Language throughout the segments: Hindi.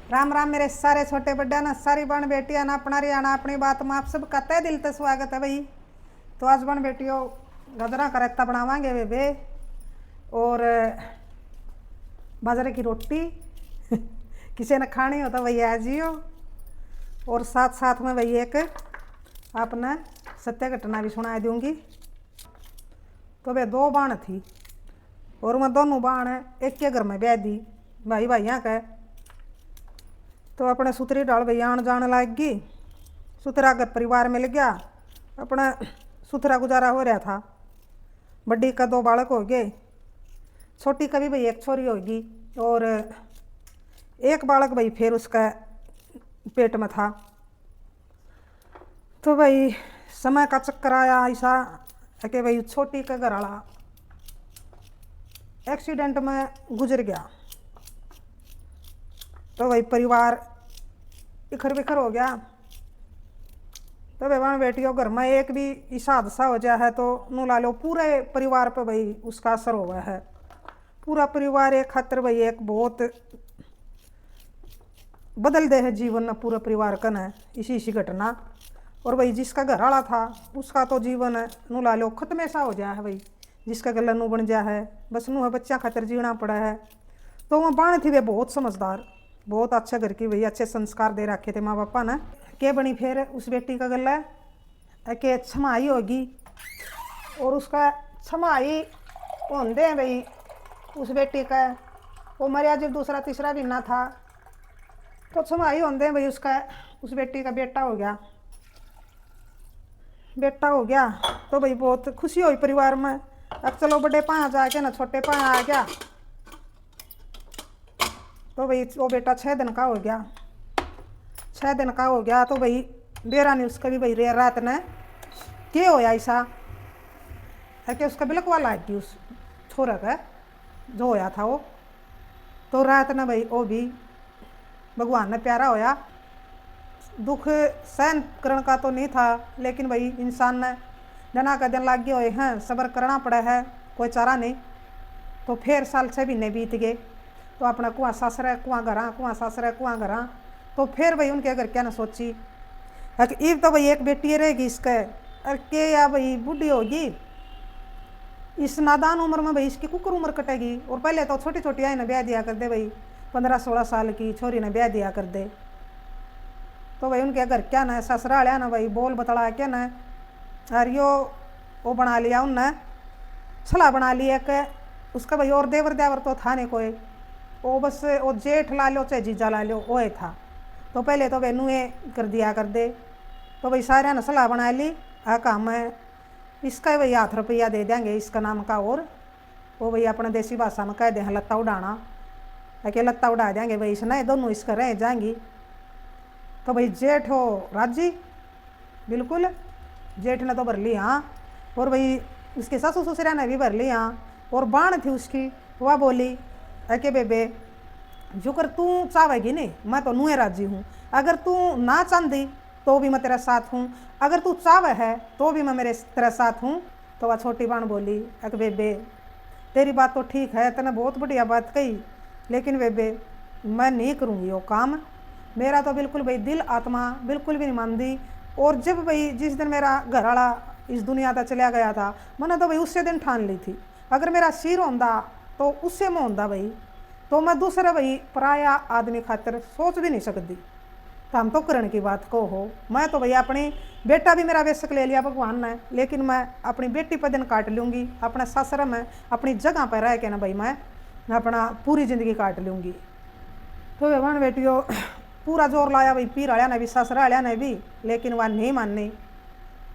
राम राम मेरे सारे छोटे बड्डा ना सारी बहन बेटियां ना अपना रियाना अपनी बात में आप सब का तय दिल से स्वागत है भाई। तो आज बहन बेटियों गदरा का रायता बनावांगे वे और बाजरे की रोटी किसी ने खानी हो तो वही आ जियो। और साथ साथ में वही एक आपने सत्य घटना भी सुना दूंगी। तो वे दो बाण थी और मैं दोनों बाण एक के घर में ब्याह दी भाई भाइयों का। तो अपने सुतरी डाल भैया आन जान लाग गई। सुथरा घर परिवार मिल गया, अपना सुथरा गुजारा हो रहा था। बड़ी का दो बालक हो गए, छोटी का भी भाई एक छोरी होगी और एक बालक भाई फिर उसका पेट में था। तो भाई समय का चक्कर आया ऐसा कि भाई छोटी का घर वाला एक्सीडेंट में गुजर गया। तो भाई परिवार इखर बिखर हो गया। तो बेवान बेटियों घर में एक भी ऐसा हादसा हो जाए है तो नू ला लो पूरे परिवार पर भाई उसका असर हुआ है। पूरा परिवार एक खातर भाई एक बहुत बदल दे है जीवन में पूरा परिवार कन है इसी घटना। और भाई जिसका घर वाला था उसका तो जीवन है नू ला लो खत्म ऐसा हो जाए है भाई। जिसका गला नू बन जा है बस नू है बच्चा खातर जीना पड़ा है। तो वहाँ बाण थी वे बहुत समझदार, बहुत अच्छा घर की भाई, अच्छे संस्कार दे रखे थे माँ बापा ने। के बनी फिर उस बेटी का गला के छमाई होगी और उसका छमाई होंदे हैं भाई उस बेटी का वो मरिया जब दूसरा तीसरा भी ना था। तो छमाई होंदे हैं भाई उसका उस बेटी का बेटा हो गया। बेटा हो गया तो भाई बहुत खुशी हुई परिवार में। अब चलो बड़े पाँव जाके ना छोटे पाँव आ गया। तो भाई वो बेटा 6 दिन का हो गया। 6 दिन का हो गया तो भाई बेरा ने उसका भी भाई रे रात ने क्या होया ऐसा है कि उसका बिलक वाला है उस छोरा का जो होया था वो। तो रात ने भाई वो भी भगवान ने प्यारा होया। दुख सहन करने का तो नहीं था लेकिन भाई इंसान ने जना का दिन लाग गए हुए हैं, सब्र करना पड़ा है, कोई चारा नहीं। तो फिर साल 6 महीने बीत गए। तो अपना कुआं सासरा कुआं घरा कुआं सासरा कुआं घरा। तो फिर भाई उनके घर क्या ना सोची ईब तो भाई एक बेटी रहेगी इसका अरे के या भाई बूढ़ी होगी इस नादान उम्र में भाई इसकी कुकर उम्र कटेगी। और पहले तो छोटी छोटी आई ना ब्याह दिया कर दे भाई, 15-16 साल की छोरी ने ब्याह दिया कर दे। तो भाई उनके घर क्या ना ससुराल ना भाई बोल बतला के ना अरे यो वो बना लिया उनने सलाह बना लिया कि उसका भाई और देवर देवर तो था नहीं कोई, वो बस वो जेठ ला लो चाहे जीजा ला लो वो था। तो पहले तो भाई नुए कर दिया कर दे। तो भाई सारे ने सलाह बना ली आ काम है इसका भाई 8 रुपया दे देंगे इसका नाम का। और वो भाई अपने देसी भाषा में कह दें लत्ता उड़ाना है कि लत्ता उड़ा देंगे भाई इसने दोनों इसका रह जाएंगी। तो भाई जेठ हो राजी बिल्कुल, जेठ ने तो भर ली हाँ। और भाई उसके सासू ससुरा ने भी भर ली हाँ। और बाण थी उसकी वह बोली के बेबे जो कर तू चाहेगी नहीं मैं तो नुए राजी हूँ, अगर तू ना चाहती तो भी मैं तेरा साथ हूँ, अगर तू चाहे है तो भी मैं मेरे तेरा साथ हूँ। तो वह छोटी बाण बोली अक बेबे तेरी बात तो ठीक है, तने बहुत बढ़िया बात कही, लेकिन बेबे मैं नहीं करूँगी वो काम, मेरा तो बिल्कुल भाई दिल आत्मा बिल्कुल भी नहीं मानती। और जब भाई जिस दिन मेरा घर वाला इस दुनिया तक चला गया था मैंने तो भाई उससे दिन ठान ली थी अगर मेरा सिर होंदा तो उससे मैं होंदा भाई, तो मैं दूसरे भाई पराया आदमी खातिर सोच भी नहीं सकती। तो हम तो करने की बात को हो, मैं तो भैया अपनी बेटा भी मेरा बेशक ले लिया भगवान ने, लेकिन मैं अपनी बेटी पर दिन काट लूँगी अपने ससुर में अपनी जगह पर रह के ना भाई मैं अपना पूरी ज़िंदगी काट लूँगी। तो भगवान बेटियों पूरा जोर लाया भाई पीर आया ने भी ससुर आया ने भी, लेकिन वह नहीं माननी।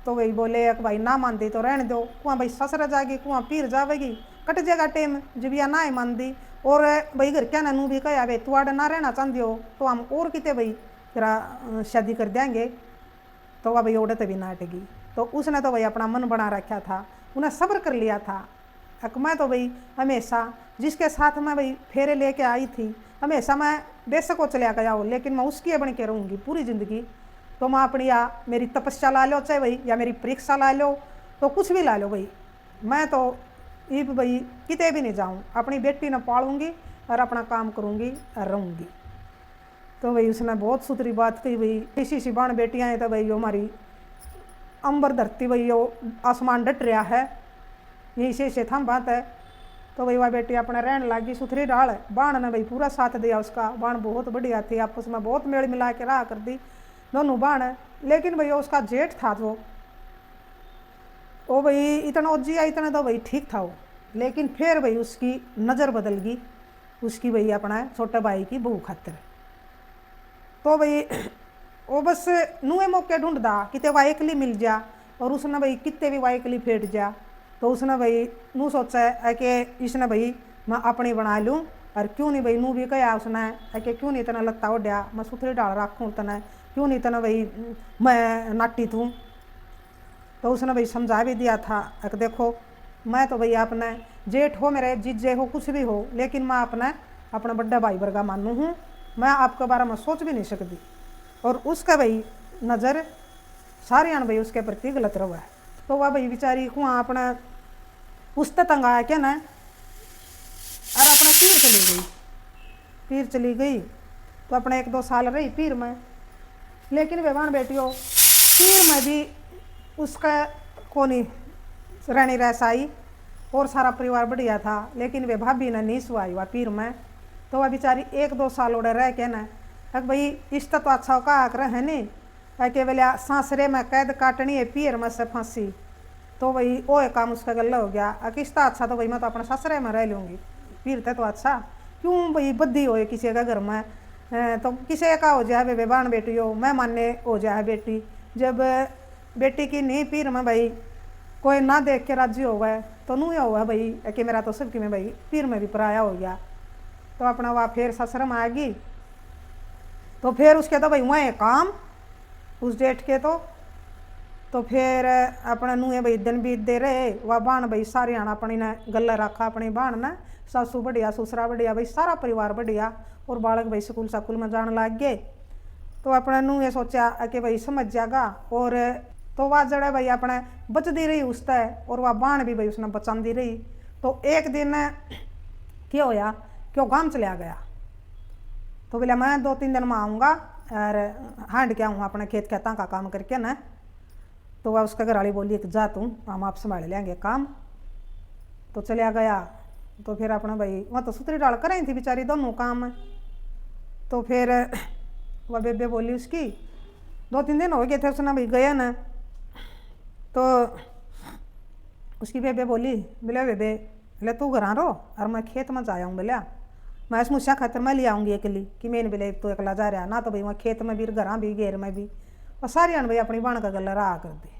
तो वही बोले भाई ना मानती तो रहने दो, कुआं भाई ससुर जाएगी कुआं पीर जाएगी कट जाएगा टेम जब या ना ही मानती। और भाई घर क्या ननू भी कहा भाई तू आड़ ना रहना चाहती हो तो हम और कितने भाई तेरा शादी कर देंगे। तो वह भाई औरत भी ना हटेगी। तो उसने तो भाई अपना मन बना रखा था, उन्हें सब्र कर लिया था। मैं तो भाई हमेशा जिसके साथ मैं भाई फेरे लेके आई थी हमेशा मैं बेशक को चला गया हो लेकिन मैं उसकी बन के रहूँगी पूरी ज़िंदगी। तो मैं अपनी या मेरी तपस्या ला लो चाहे भाई या मेरी परीक्षा ला लो तो कुछ भी ला लो भाई, मैं तो इब भाई किते भी नहीं जाऊँ, अपनी बेटी न पालूँगी और अपना काम करूँगी और रहूँगी। तो भाई उसने बहुत सुथरी बात कही, भाई इसी सी बाण बेटियाँ हैं तो भाई यो हमारी अंबर धरती भाई यो आसमान डट रहा है, यही से थम बात है। तो भाई वह बेटी अपने रहने लगी सुथरी डाल, बाण ने भाई पूरा साथ दिया उसका, बाण बहुत बढ़िया थी, आपस में बहुत मेल मिला के रहा कर दी दोनों बाण। लेकिन भैया उसका जेठ था वो भाई इतना उज्जिया इतना तो भाई ठीक था वो, लेकिन फिर भाई उसकी नज़र बदल गई उसकी भाई अपना छोटे भाई की बहू खातिर। तो भाई वो बस नुए मौके ढूंढदा कितने वह एकली मिल जा, और उसने भाई कितने भी वह एकली फेट जा। तो उसने भाई नू सोचा है कि इसने भाई मैं अपनी बना लूँ, और क्यों नहीं भाई नू भी कहा उसने है कि क्यों नहीं इतना लत्ता उड्या, मैं सुथरी डाल रखूँ तना, क्यों नहीं तना भाई मैं नाटी थूँ। तो उसने भाई समझा भी दिया था कि देखो मैं तो भाई अपने जेठ हो मेरे जीजे हो कुछ भी हो, लेकिन मैं अपना बड़ा भाई वर्गा मानू हूँ, मैं आपके बारे में सोच भी नहीं सकती। और उसका भाई नज़र सारे आन भाई उसके प्रति गलत रहा है। तो वह भाई बेचारी कुआ अपना उस तंग आया क्या ना, और अपना पीर चली गई। तो अपना 1-2 साल रही पीर में, लेकिन बेवान बेटियों पीर में भी उसका कोनी रहनी रसाई और सारा परिवार बढ़िया था, लेकिन वे भाभी ने नहीं सुहाई वह पीर में। तो वह बेचारी 1-2 साल उड़े रह के ना भाई इश्ता तो अच्छा कहा कर है नहीं कि बोलिया सांसरे में कैद काटनी है पीर में से फांसी। तो भाई वो एक काम उसका गला हो गया, किस्ता अच्छा तो भाई मैं तो अपने ससुरे में रह लूँगी, पीर थे तो अच्छा क्यों भाई बद्दी हो किसी का घर में, तो किसी का हो जाए बेबान बेटी हो मैं मानने हो जाए बेटी, जब बेटी की नहीं पीर में भाई कोई ना देख के राजी हो गए तो नू हुआ भाई कि मेरा तो सबकी में भाई पीर में भी पराया हो गया। तो अपना वह फिर ससुर में आ गई। तो फिर उसके तो भाई वहाँ काम उस जेठ के तो फिर अपने नूहे भाई दिन बीत दे रहे, वह बाण भाई सारे आना अपनी ने गला रखा अपनी बाण ने, सासू बढ़िया ससुरा बढ़िया भाई सारा परिवार बढ़िया, और बालक भाई स्कूल में जाने लग गए। तो अपने नूहे सोचा कि भाई समझ जाएगा, और तो वह जड़े भाई अपने बचती रही उससे, और वह बाण भी भाई उसने बचाती रही। तो एक दिन क्या होया कि वो गांव चलिया गया। तो बोला मैं 2-3 दिन में आऊँगा और हांड के आऊँ अपने खेत खेता का काम करके ना। तो वह उसका घरवाली बोली कि जा तू हम आप संभाल लेंगे काम। तो चलिया गया। तो फिर अपना भाई वह तो सुतरी डाल कर रही थी बेचारी दोनों काम। तो फिर वह बेबे बोली उसकी 2-3 दिन हो गए थे उसने भाई गया ना। तो उसकी बेबे बोली बोले बेबे बोले तू घर रो और मैं खेत में जा आऊँ बोलिया, मैं इस मुझसे खातर मैं ले आऊँगी अकेली कि मैंने बोले तू अकेला जा रहा ना, तो भाई मैं खेत में भी घर भी घेर में भी और सारी भाई अपनी बाण का गला रहा कर दी।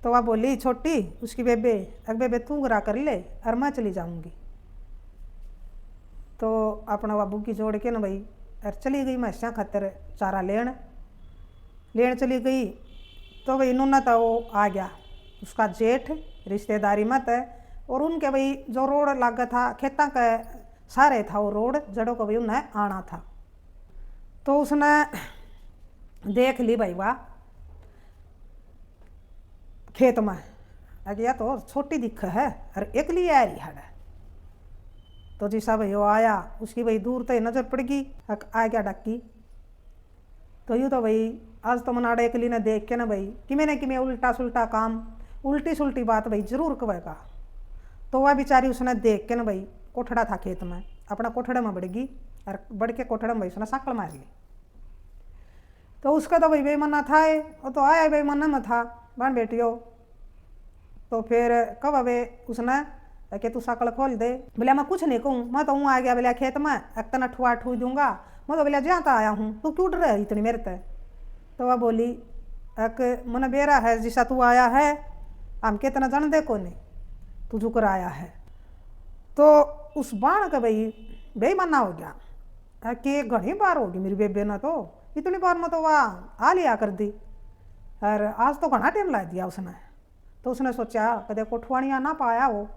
तो वह बोली छोटी उसकी बेबे अरे बेबे तू घरा कर ले और मैं चली जाऊँगी। तो अपना वह बुग्गी जोड़ के ना भाई और चली गई मैसा खातर चारा लेन चली गई। तो भाई नूना तो वो आ गया उसका जेठ रिश्तेदारी मत है, और उनके भाई जो रोड लगा था खेतों का सारे था वो रोड जड़ों को भाई उन्हें आना था। तो उसने देख ली भाई वाह खेत में अगया तो छोटी दिख है और एकली आ रही है। तो जैसा भाई वो आया उसकी भाई दूर तो नज़र पड़ गई आ गया डक्की। तो यूँ तो भाई आज तो मनाड़ा एकली ने देख के ना भाई कि मैंने उल्टा सुल्टा काम उल्टी सुल्टी बात भाई जरूर कहेगा। तो वह बेचारी उसने देख के ना भाई कोठड़ा था खेत में अपना कोठड़े में बढ़ गई और बढ़ के कोठड़े में भाई उसने साकल मार ली। तो उसका तो भाई बेमना था वो तो आया बेमना में था बहन बेटियों। तो फिर कब अबे उसने कि तू साकल खोल दे, बोले मैं कुछ नहीं कहूँ मैं तो हूँ आ गया बोले खेत में एक तना ठुआ ठू दूंगा मैं तो बोले जहाँ तो आया हूँ तू क्यों डर रही इतनी मेरे ते। तो वह बोली एक मन बेरा है जैसा तू आया है हम कितना जान दे को नहीं तू झुकर आया है। तो उस बाण का भाई बेईमाना हो गया कि घनी बार होगी मेरी बेबे ने तो इतनी बार में तो वह आ लिया कर दी और आज तो घना टाइम ला दिया उसने। तो उसने सोचा कदे कोठवाणिया ना पाया हो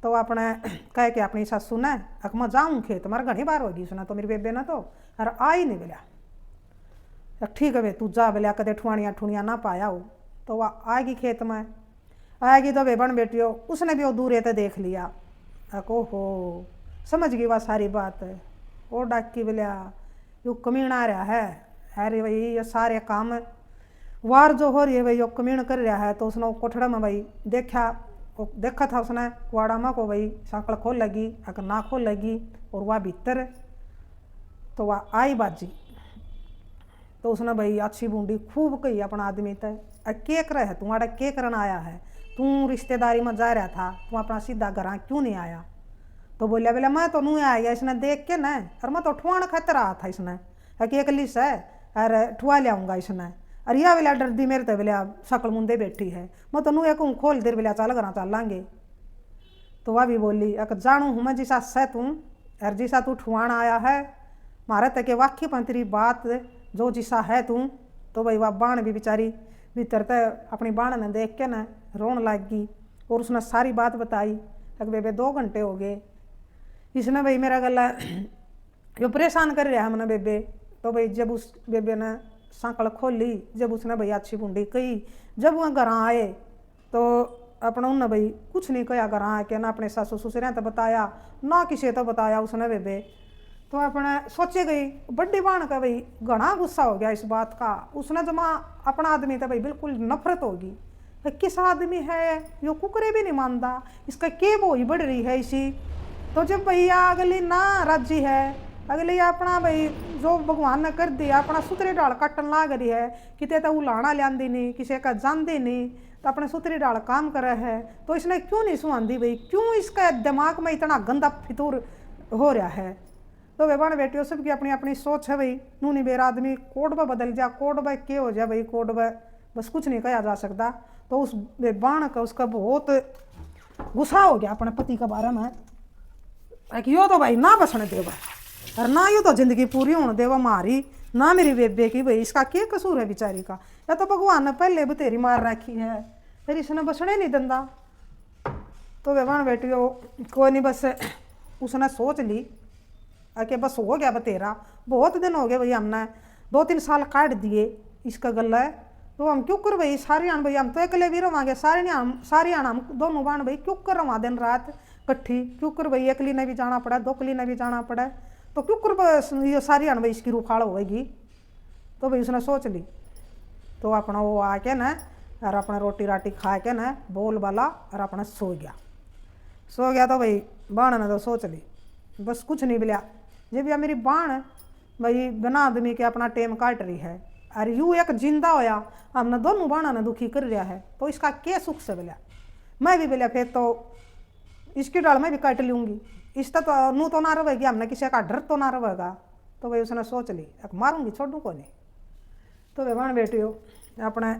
तो अपने कह के अपनी सासू ने अक मैं जाऊँ खेत मार घनी बार होगी उसने तो मेरी बेबे ने तो और आ ही नहीं बोलिया ठीक है वे तू जा बोलिया कदे ठुआणिया ठुणिया ना पाया हो। तो वह आएगी खेत में आएगी तो वे बन बेटियों उसने भी वो दूरे तो देख लिया अको हो समझ गई वह सारी बात है। वो डाकी बोलिया यो कमीण आ रहा है, अरे भाई ये सारे काम वार जो हो रही है भाई यो कमीण कर रहा है। तो उसने कोठड़ा में भाई देखा था उसने कुआड़ा में को भाई सांकल खोल लगी, अगर ना खोल लगी और वह भीतर तो वह आई बाजी। तो उसने भाई अच्छी बूंदी खूब कही अपना आदमी तय, के कर है तू आड़ा के करना आया है, तू रिश्तेदारी में जा रहा था, तू अपना सीधा घर क्यों नहीं आया। तो बोलिया बोला मैं तो नहीं आया इसने देख के न, और मैं तो ठुआन खत रहा था इसने कि एक लिस है अरे ठुआ लियाऊंगा इसने, अरे यह बोला डर दी मेरे तो बोलिया शकल मुंदे बैठी है, मैं तो नू एक खोल देर बोलिया चल घर चलांगे। तो वह भी बोली अक जानू हूँ मैं जिसा सह तू अर जिसा तू ठुआन आया है मारे तक वाक्य पंतरी बात जो जिसा है तू। तो भाई वह बाण भी बेचारी भीतर तक अपनी बाण ने देख के न रोन लग गई और उसने सारी बात बताई। अक बेबे 2 घंटे हो गए इसने भाई मेरा गला जो परेशान कर रहा है मैंने बेबे। तो भाई जब उस बेबे ने सांकल खोली, जब उसने भाई अच्छी बूंदी कही, जब वह घर आए तो अपना उन्हें भाई कुछ नहीं कहा घर आके, ना अपने सासू ससुर तो बताया ना किसी तो बताया उसने बेबे। तो अपने सोचे गई बड़ी बाण का भाई घना गुस्सा हो गया इस बात का। उसने जमा अपना आदमी तो भाई बिल्कुल नफरत होगी, किस आदमी है यो कुकरे भी नहीं मानता, इसका के बोई बढ़ रही है इसी। तो जब भैया अगली ना राजी है, अगली अपना भाई जो भगवान ने कर दिया अपना सुतरी डाल काटन लाग रही है, किते तो उलाना लियांदी नहीं, किसी का जानती नहीं, तो अपने सुतरी डाल काम करे है। तो इसने क्यों नहीं सुहांदी भाई, क्यों इसका दिमाग में इतना गंदा फितूर हो रहा है। तो वे बहन बेटियों सबकी अपनी अपनी सोच है भाई, नूनी बेर आदमी कोड में बदल जा, कोड में के हो जाए भाई, कोड में बस कुछ नहीं कहा जा सकता। तो उस बाण का उसका बहुत गुस्सा हो गया अपने पति के बारे में कि यो तो भाई ना बसने देवा और ना यो तो जिंदगी पूरी होने देवा मारी, ना मेरी बेबे की भाई इसका क्या कसूर है बेचारी का, या तो भगवान ने पहले बतेरी मार रखी है फिर इसने बसने नहीं देंदा। तो बेबान बेटियों कोई नहीं बस उसने सोच ली कि बस हो गया बतेरा, बहुत दिन हो गए भाई हमने 2-3 साल काट दिए इसका गला है। तो हम क्यों कर भाई सारी आन भाई हम तो अकेले भी रवांगे, सारी आन हम दोनों बाण भाई क्यों कर रवा दिन रात कट्ठी, क्यों कर भाई एकली ने भी जाना पड़ा, 2 कली ने भी जाना पड़ा, तो क्यों कर ये सारी आन भाई इसकी रूखाड़ होगी। तो भाई उसने सोच ली। तो अपना वो आके न और अपना रोटी राटी खा के न बोल वाला और अपना सो गया। तो भाई बाण ने तो सोच ली बस कुछ नहीं मिला, जब भी मेरी बाण भाई बिना आदमी के अपना टेम काट रही है और यूँ एक जिंदा होया हमने दोनों बाणा ने दुखी कर रहा है, तो इसका क्या सुख से बोलिया मैं भी बोलिया फिर तो इसकी डाल मैं भी काट लूँगी, इसका तो नू तो ना रहेगी, हमने किसी का डर तो ना रहेगा। तो भाई उसने सोच ली मारूंगी छोड़ू को नहीं। तो वे बाण बेटी हो अपने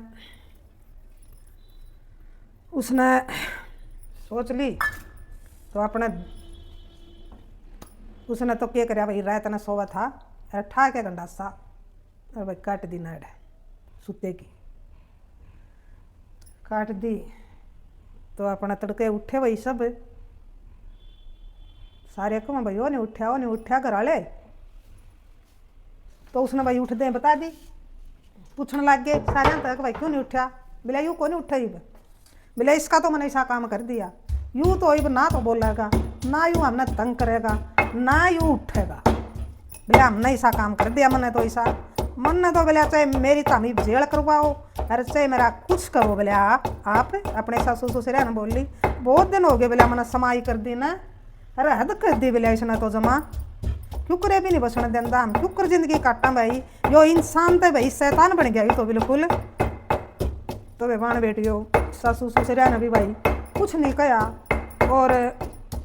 उसने सोच ली। तो अपने उसने तो क्या कराया भाई रात ने सोवा था ठा के गंडासा और भाई काट दी नाड़ सुते की काट दी। तो अपना तड़के उठे भाई सब सारे कम भाई वो नहीं उठा घर वाले। तो उसने भाई उठ दे बता दी, पूछने लग गए सारे तक भाई क्यों नहीं उठा, बोला यूँ को नहीं उठा इब, बोला इसका तो मैंने ऐसा काम कर दिया, यूँ तो इब ना तो बोलेगा ना यूँ हमने तंग करेगा ना यूँ उठेगा, बोले हमने ऐसा काम कर दिया मैंने तो ऐसा मन तो बोले चाहे मेरी तामी जेल करवाओ अरे चाहे मेरा कुछ करो। बोले आप अपने सासू ससुर ने बोली बहुत दिन हो गए बोले मैंने समाई कर दी ना, अरे हद कर दी बोले इसने तो जमा क्यों करे भी नहीं बसने देंदा, हम क्यों कर जिंदगी काटा भाई, यो इंसान तो भाई शैतान बन गया तो बिल्कुल। तो वे बाण बेटियों सासू ससुर ने भी भाई कुछ नहीं कहा और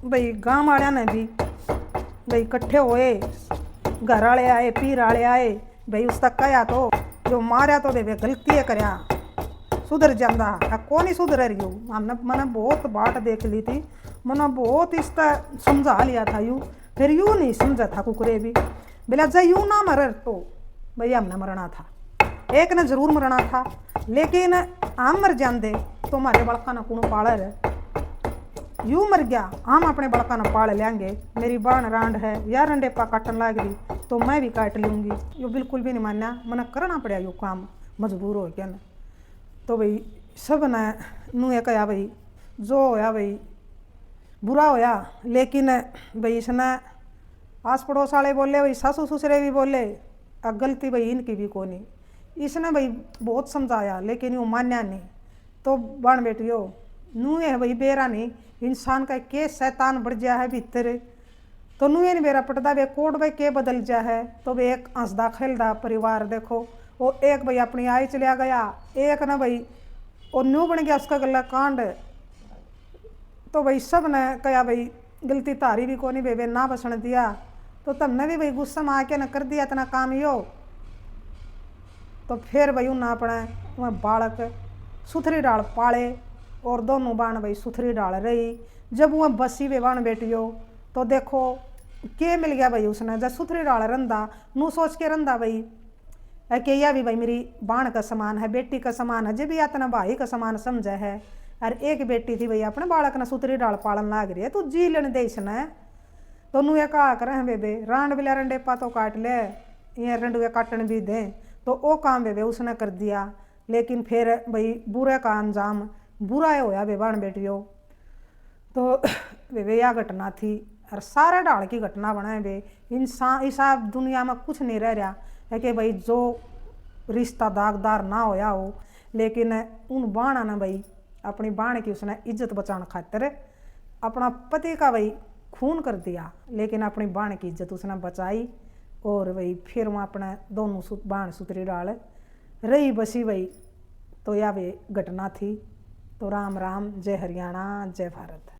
भाई गाँव वाले ने भी भाई इकट्ठे हुए, घर वाले आए पीर वाले आए भाई उसका कहा तो जो मारा तो वे गलती है करया सुधर जाता कौन ही सुधर रही हो। हमने मैंने बहुत बाट देख ली थी, मैंने बहुत इसका समझा लिया था यूँ, फिर यूँ नहीं समझा था कुकरे भी बोला जय यूँ ना मर तो भाई हमने मरना था, एक ने जरूर मरना था, लेकिन हम मर जाते तो हमारे बड़का ने कौन पाल रहे, यूँ मर गया हम अपने बड़का ने पाल लेंगे, मेरी बाण रांड है या रंडेपा काटन लाग रही तो मैं भी काट लूँगी। यो बिल्कुल भी नहीं मानना, मैंने करना पड़ा यो काम मजबूर हो गया न। तो भाई सब ने नू ये कहा भाई जो होया भाई बुरा होया, लेकिन भाई इसने आस पड़ोस वाले बोले, भाई सासू ससुरे भी बोले, अब गलती भाई इनकी भी को नहीं। इसने भाई बहुत समझाया लेकिन वो मान्या नहीं। तो बन बेटियो नू है भाई बेरा नहीं, इंसान का के शैतान बढ़ गया है भीतर। तो नू नहीं बेरा पटदा वे कोड भाई के बदल जा है। तो वे एक हंसदा खेलदा परिवार देखो, वो एक भाई अपनी आई चलिया गया, एक ना भाई और न्यू बन गया उसका गला कांड। तो भाई सब ने कहा भाई गलती तारी भी को नहीं बेबे ना बसने दिया, तो तमने भी भाई गुस्सा में आके न कर दिया इतना काम यो। तो फिर भाई उन्हें अपने वह बालक सुथरी डाल पाले और दोनों बाण भाई सुथरी डाल रही। जब वह बसी वे बाण बेटियो तो देखो के मिल गया भाई उसने, जब सुथरी डाल रंदा नू सोच के रंदा भाई कि यह भी भाई मेरी बाण का समान है, बेटी का समान है, जब भी इतना भाई का समान समझे है। और एक बेटी थी भाई अपने बालक ने सुथरी डाल पालन लाग रही है, तू जी लेने दे इसने। तो नू ये कहा करें बेबे रांड बिला रंडे पातो काट ले, ये रंडुए काटन भी दे। तो वो काम बेबे उसने कर दिया, लेकिन फिर भाई बुरे का अंजाम बुरा होया बे बाण बेटियो। तो बेबे यह घटना थी और सारे ढाल की घटना बनाए बे। इंसान इसा दुनिया में कुछ नहीं रह रहा है कि भाई जो रिश्ता दागदार ना होया हो, लेकिन उन बाणा ने भाई अपनी बाण की उसने इज्जत बचाने खातिर अपना पति का भाई खून कर दिया, लेकिन अपनी बाण की इज्जत उसने बचाई। और भाई फिर वहाँ अपने दोनों बाण सुतरी डाल रही बसी भाई। तो यह भी घटना थी। तो राम राम, जय हरियाणा, जय भारत।